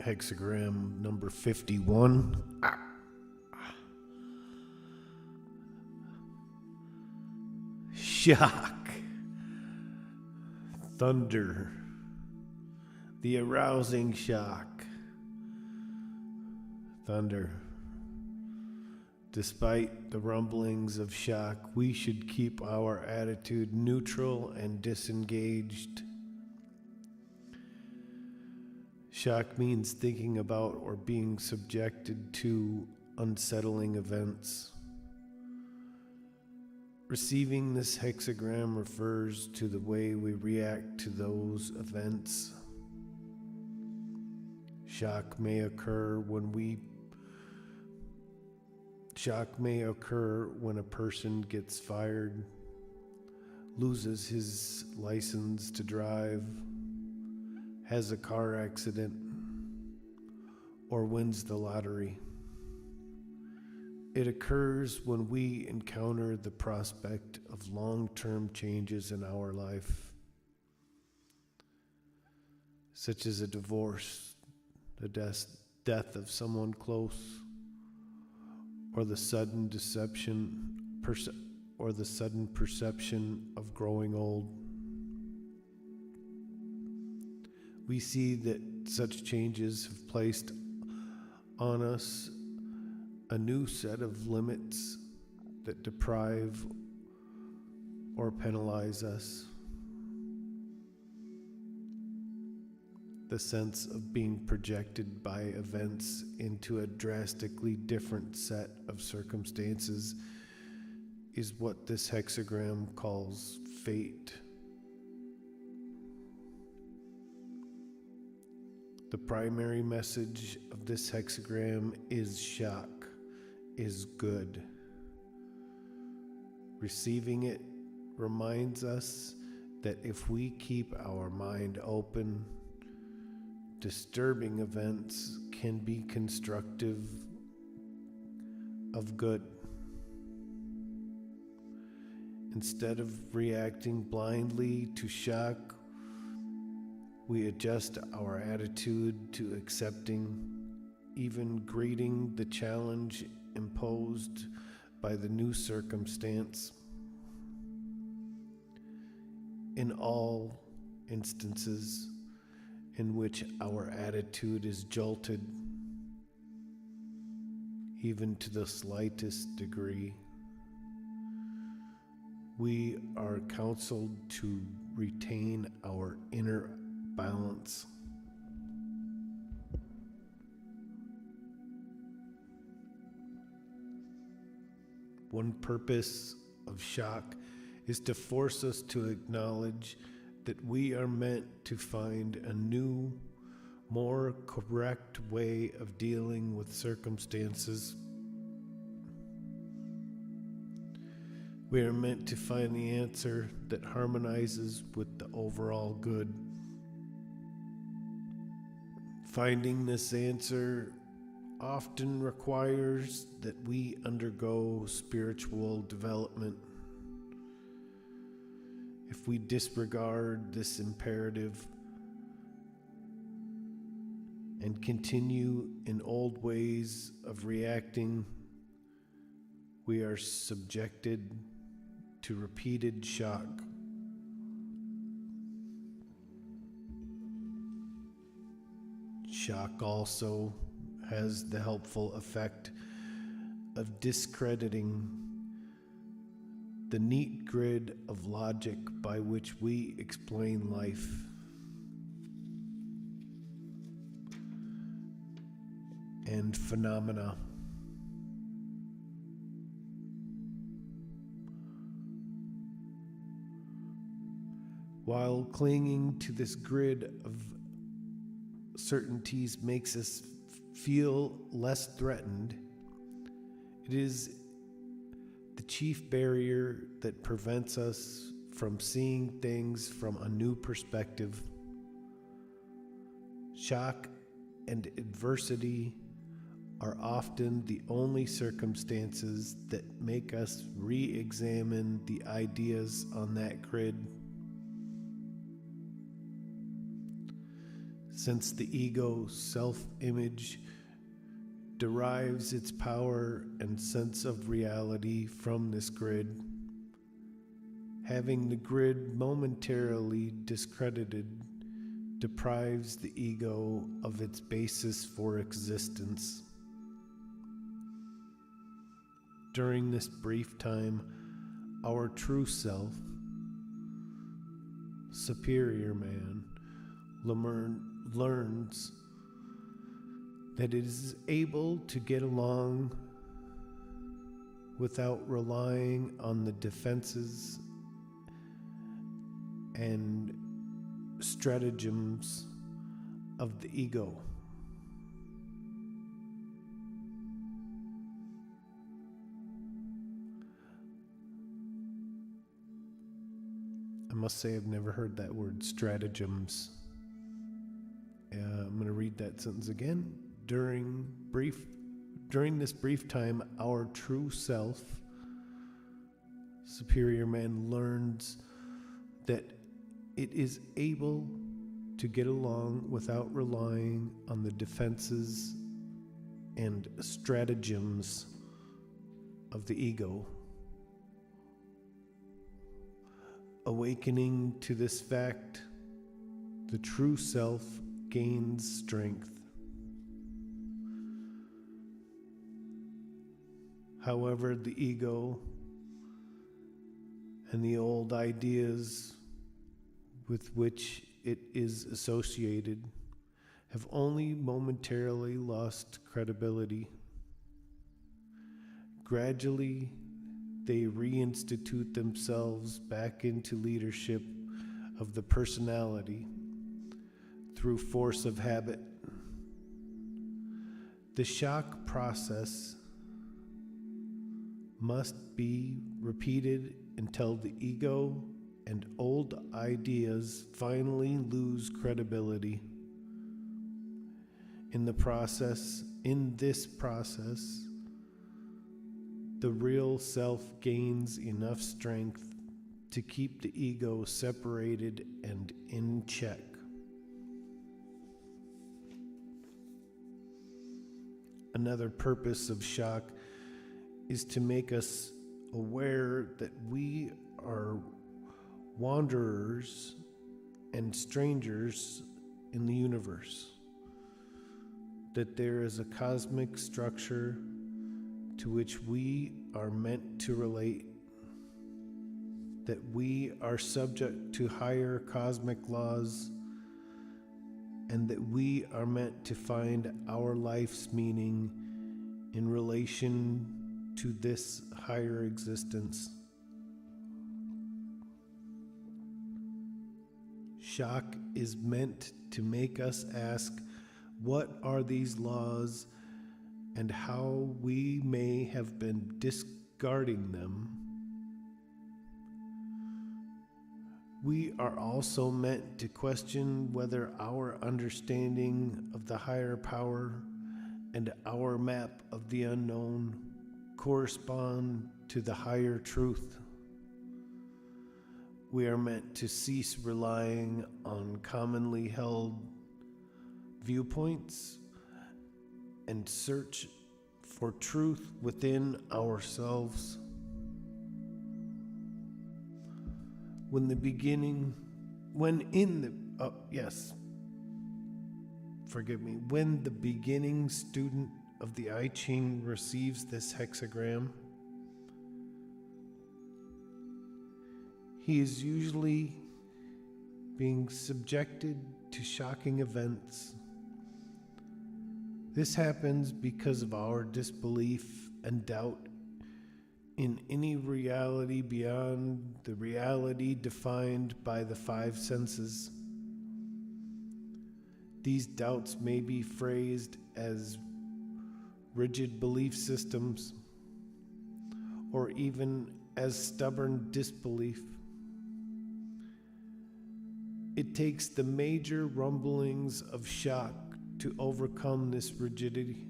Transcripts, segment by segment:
Hexagram number 51. Shock. Thunder. The arousing shock. Thunder. Despite the rumblings of shock, we should keep our attitude neutral and disengaged. Shock means thinking about or being subjected to unsettling events. Receiving this hexagram refers to the way we react to those events. Shock may occur when a person gets fired, loses his license to drive, has a car accident, or wins the lottery. It occurs when we encounter the prospect of long-term changes in our life, such as a divorce, the death of someone close, or the sudden perception of growing old. We see that such changes have placed on us a new set of limits that deprive or penalize us. The sense of being projected by events into a drastically different set of circumstances is what this hexagram calls fate. The primary message of this hexagram is shock is good. Receiving it reminds us that if we keep our mind open, disturbing events can be constructive of good. Instead of reacting blindly to shock, we adjust our attitude to accepting, even greeting the challenge imposed by the new circumstance. In all instances in which our attitude is jolted, even to the slightest degree, we are counseled to retain our inner balance. One purpose of shock is to force us to acknowledge that we are meant to find a new, more correct way of dealing with circumstances. We are meant to find the answer that harmonizes with the overall good. Finding this answer often requires that we undergo spiritual development. If we disregard this imperative and continue in old ways of reacting, we are subjected to repeated shock. Shock also has the helpful effect of discrediting the neat grid of logic by which we explain life. And phenomena. While clinging to this grid of certainties makes us feel less threatened, it is the chief barrier that prevents us from seeing things from a new perspective. Shock and adversity are often the only circumstances that make us re-examine the ideas on that grid. since the ego self-image derives its power and sense of reality from this grid. Having the grid momentarily discredited deprives the ego of its basis for existence. During this brief time, our true self, superior man, learns that it is able to get along without relying on the defenses and stratagems of the ego. I must say I've never heard that word, stratagems. I'm going to read that sentence again. During this brief time, our true self, superior man, learns that it is able to get along without relying on the defenses and stratagems of the ego. Awakening to this fact, the true self gains strength. However, the ego and the old ideas with which it is associated have only momentarily lost credibility. Gradually, they reinstitute themselves back into leadership of the personality through force of habit. The shock process must be repeated until the ego and old ideas finally lose credibility. In this process, the real self gains enough strength to keep the ego separated and in check. Another purpose of shock is to make us aware that we are wanderers and strangers in the universe, that there is a cosmic structure to which we are meant to relate, that we are subject to higher cosmic laws, and that we are meant to find our life's meaning in relation to this higher existence. Shock is meant to make us ask, what are these laws and how we may have been discarding them. We are also meant to question whether our understanding of the higher power and our map of the unknown correspond to the higher truth. We are meant to cease relying on commonly held viewpoints and search for truth within ourselves. When the beginning student of the I Ching receives this hexagram, he is usually being subjected to shocking events. This happens because of our disbelief and doubt in any reality beyond the reality defined by the five senses. These doubts may be phrased as rigid belief systems or even as stubborn disbelief. It takes the major rumblings of shock to overcome this rigidity.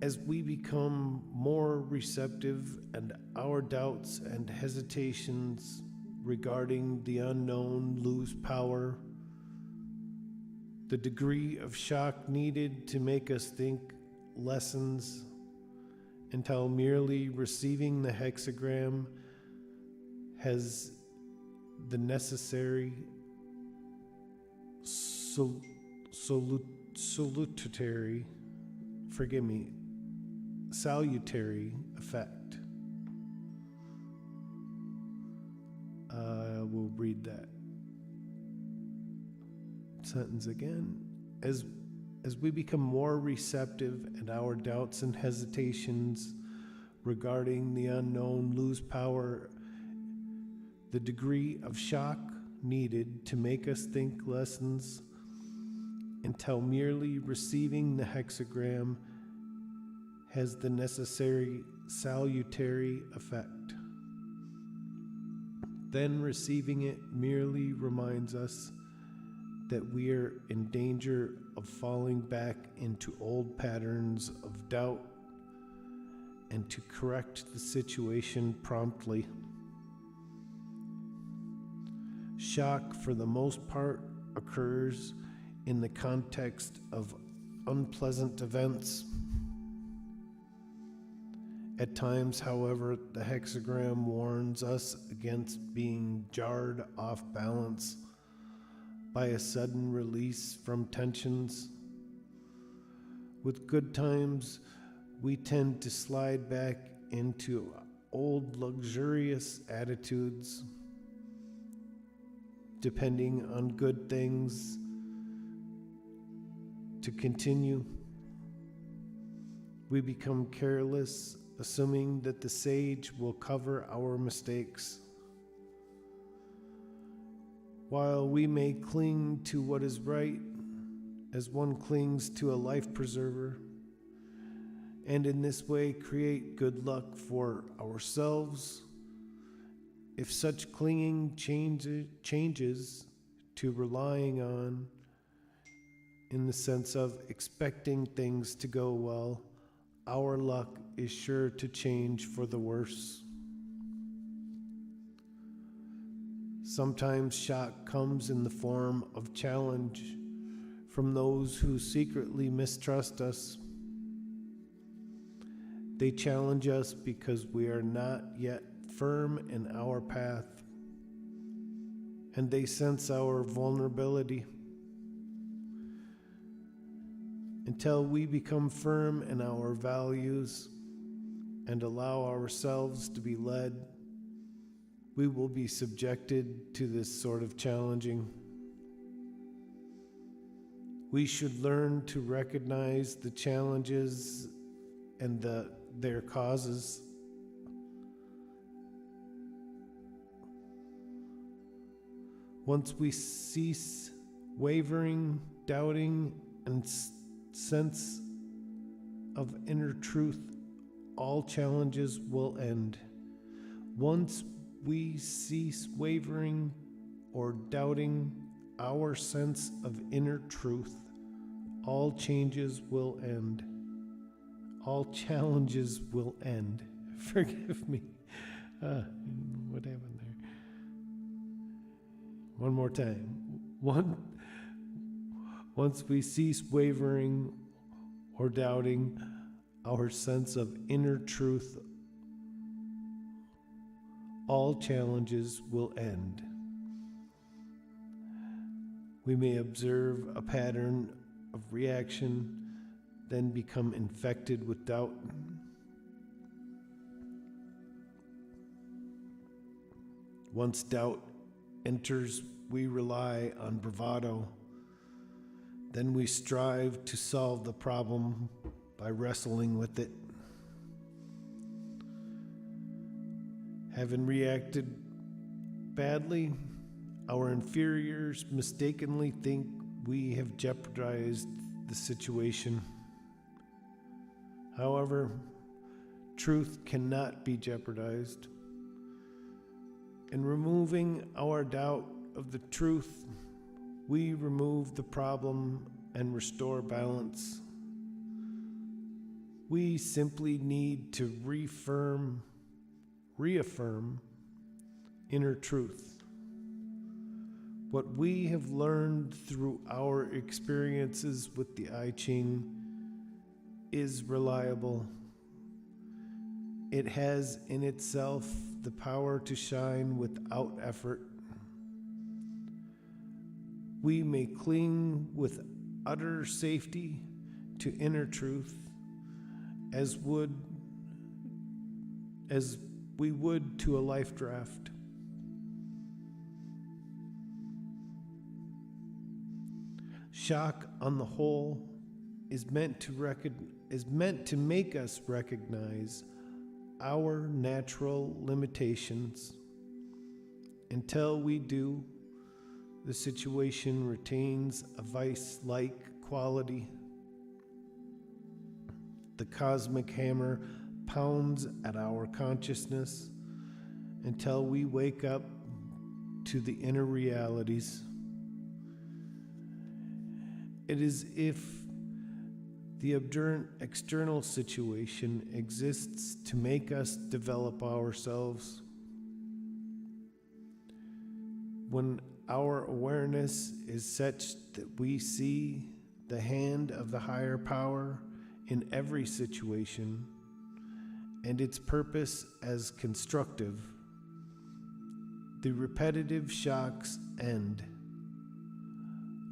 As we become more receptive and our doubts and hesitations regarding the unknown lose power. The degree of shock needed to make us think lessens until merely receiving the hexagram has the necessary salutary effect. We'll read that sentence again. As we become more receptive and our doubts and hesitations regarding the unknown lose power, the degree of shock needed to make us think lessens until merely receiving the hexagram has the necessary salutary effect. Then receiving it merely reminds us that we are in danger of falling back into old patterns of doubt and to correct the situation promptly. Shock, for the most part, occurs in the context of unpleasant events. At times, however, the hexagram warns us against being jarred off balance by a sudden release from tensions. With good times, we tend to slide back into old luxurious attitudes. Depending on good things to continue, we become careless, assuming that the sage will cover our mistakes. While we may cling to what is right, as one clings to a life preserver, and in this way create good luck for ourselves, if such clinging changes to relying on, in the sense of expecting things to go well, our luck is sure to change for the worse. Sometimes shock comes in the form of challenge from those who secretly mistrust us. They challenge us because we are not yet firm in our path, and they sense our vulnerability. Until we become firm in our values and allow ourselves to be led, we will be subjected to this sort of challenging. We should learn to recognize the challenges and their causes. Once we cease wavering, doubting, and sense of inner truth, all challenges will end. Once we cease wavering or doubting our sense of inner truth, all changes will end. All challenges will end. Forgive me. What happened there? One more time. Once we cease wavering or doubting our sense of inner truth, all challenges will end. We may observe a pattern of reaction, then become infected with doubt. Once doubt enters, we rely on bravado. Then we strive to solve the problem by wrestling with it. Having reacted badly, our inferiors mistakenly think we have jeopardized the situation. However, truth cannot be jeopardized. In removing our doubt of the truth, we remove the problem and restore balance. We simply need to reaffirm inner truth. What we have learned through our experiences with the I Ching is reliable. It has in itself the power to shine without effort. We may cling with utter safety to inner truth as we would to a life draft. Shock, on the whole, is meant to make us recognize our natural limitations. Until we do, the situation retains a vice-like quality. The cosmic hammer pounds at our consciousness until we wake up to the inner realities. It is as if the obdurate external situation exists to make us develop ourselves. When our awareness is such that we see the hand of the higher power in every situation and its purpose as constructive, the repetitive shocks end.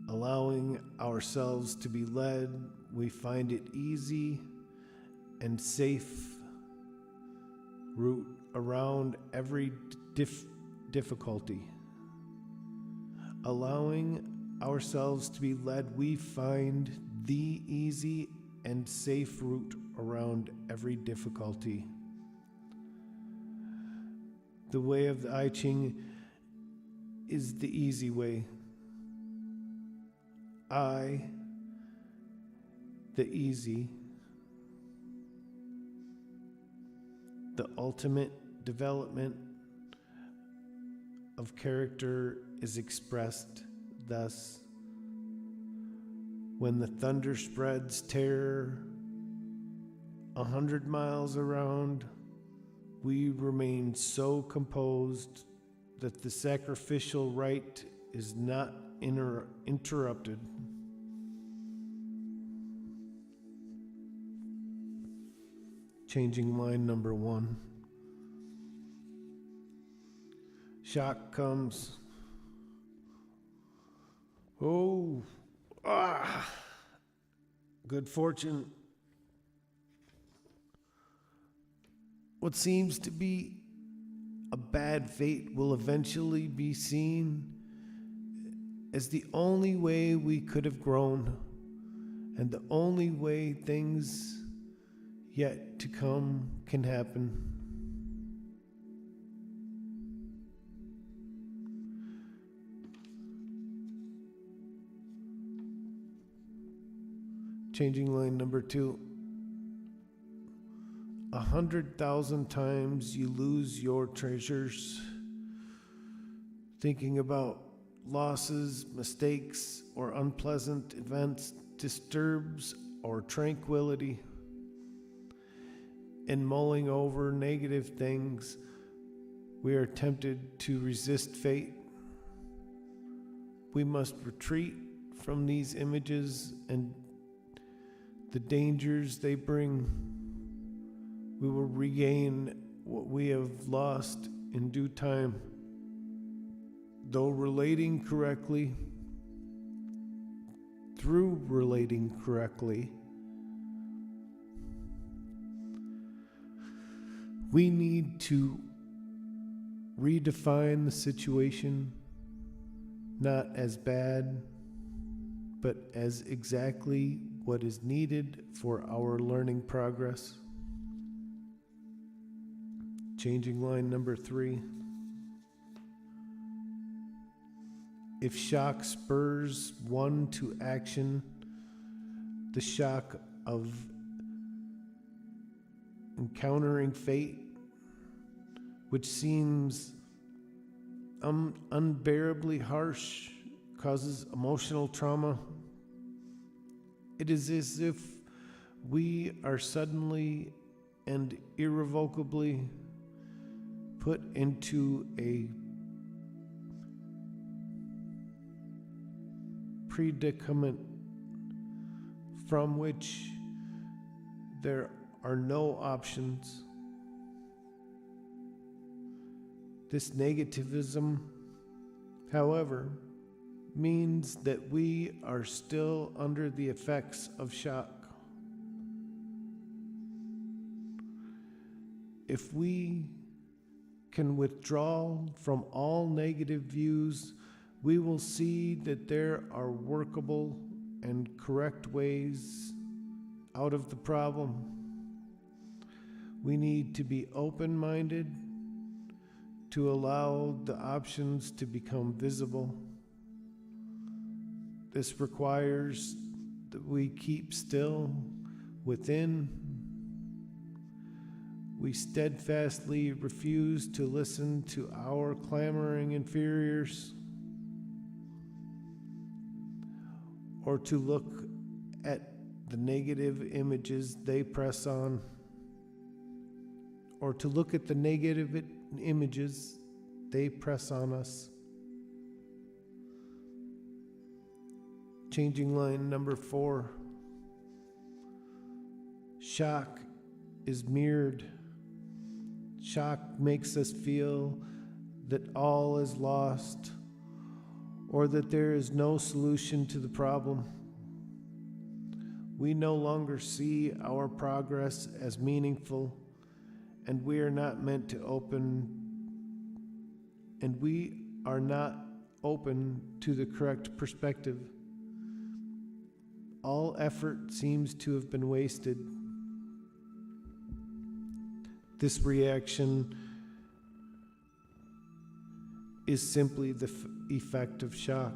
Allowing ourselves to be led, we find it easy and safe route around every difficulty. Allowing ourselves to be led, we find the easy and safe route around every difficulty. The way of the I Ching is the easy way. The easy, the ultimate development of character is expressed thus: when the thunder spreads terror 100 miles around, we remain so composed that the sacrificial rite is not interrupted. Changing line number 1. Shock comes. Good fortune. What seems to be a bad fate will eventually be seen as the only way we could have grown, and the only way things yet to come can happen. Changing line number 2. 100,000 times you lose your treasures thinking about losses, mistakes, or unpleasant events disturbs our tranquility. In mulling over negative things, we are tempted to resist fate. We must retreat from these images and the dangers they bring. We will regain what we have lost in due time. Through relating correctly, we need to redefine the situation not as bad, but as exactly what is needed for our learning progress. Changing line number 3. If shock spurs one to action, the shock of encountering fate, which seems unbearably harsh, causes emotional trauma. It is as if we are suddenly and irrevocably put into a predicament from which there are no options. This negativism, however, means that we are still under the effects of shock. If we can withdraw from all negative views, we will see that there are workable and correct ways out of the problem. We need to be open-minded to allow the options to become visible. This requires that we keep still within. We steadfastly refuse to listen to our clamoring inferiors or to look at the negative images they press on, or to look at the negative images they press on us. Changing line number 4. Shock is mirrored. Shock makes us feel that all is lost or that there is no solution to the problem. We no longer see our progress as meaningful, and we are not open to the correct perspective. All effort seems to have been wasted. This reaction is simply the effect of shock,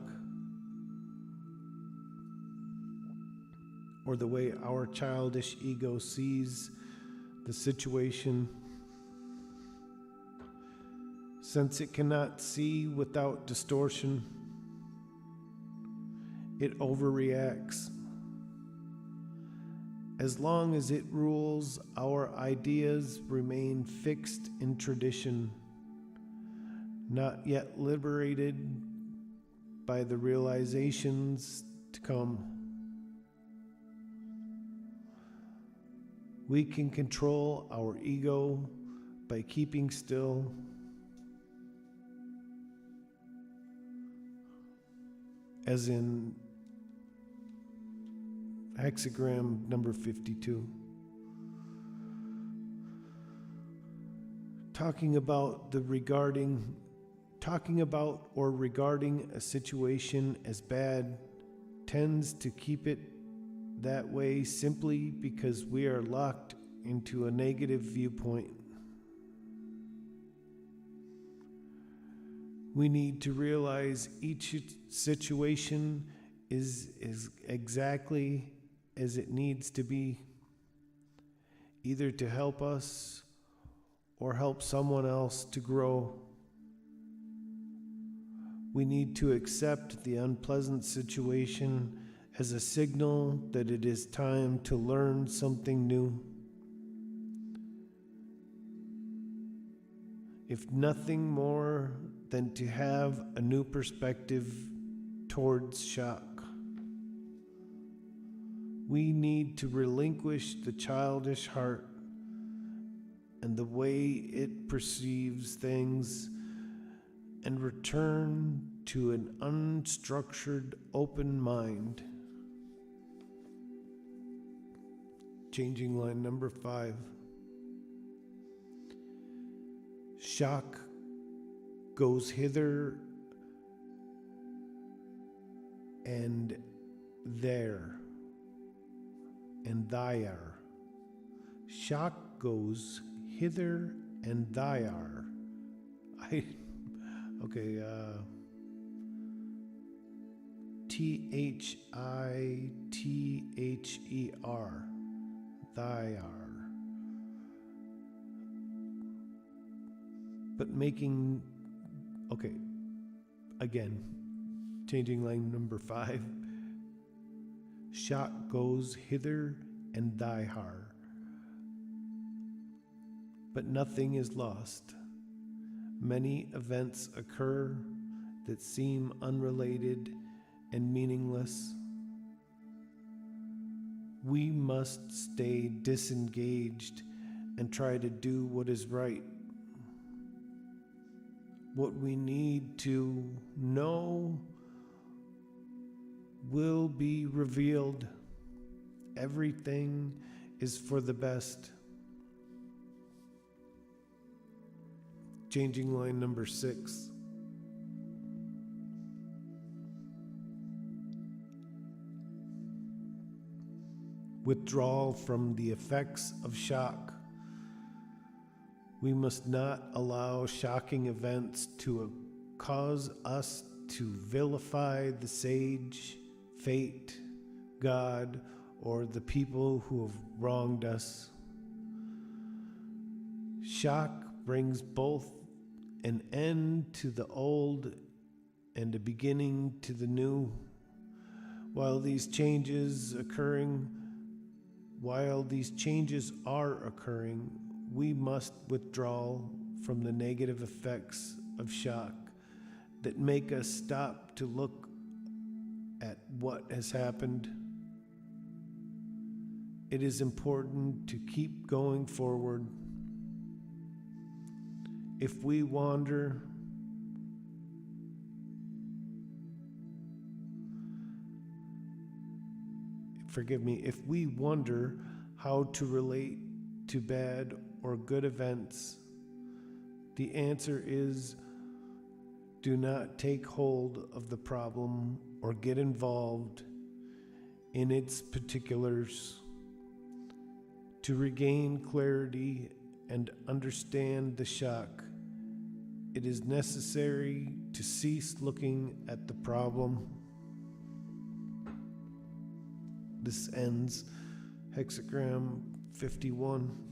or the way our childish ego sees the situation. Since it cannot see without distortion, it overreacts. As long as it rules, our ideas remain fixed in tradition, not yet liberated by the realizations to come. We can control our ego by keeping still, as in Hexagram number 52. Talking about or regarding a situation as bad tends to keep it that way simply because we are locked into a negative viewpoint. We need to realize each situation is exactly as it needs to be, either to help us or help someone else to grow. We need to accept the unpleasant situation as a signal that it is time to learn something new. If nothing more than to have a new perspective towards shock. We need to relinquish the childish heart and the way it perceives things and return to an unstructured, open mind. Changing line number 5. Shock goes hither and there and thither. Shock goes hither and thither. Thither. Thither. But making, again, changing line number 5. Shock goes hither and thither, but nothing is lost. Many events occur that seem unrelated and meaningless. We must stay disengaged and try to do what is right. What we need to know will be revealed. Everything is for the best. Changing line number 6. Withdrawal from the effects of shock. We must not allow shocking events to cause us to vilify the sage, fate, God, or the people who have wronged us. Shock brings both an end to the old and a beginning to the new. While these changes are occurring, we must withdraw from the negative effects of shock that make us stop to look at what has happened. It is important to keep going forward. If we wonder, if we wonder how to relate to bad or good events, the answer is do not take hold of the problem or get involved in its particulars. To regain clarity and understand the shock, it is necessary to cease looking at the problem. This ends Hexagram 51.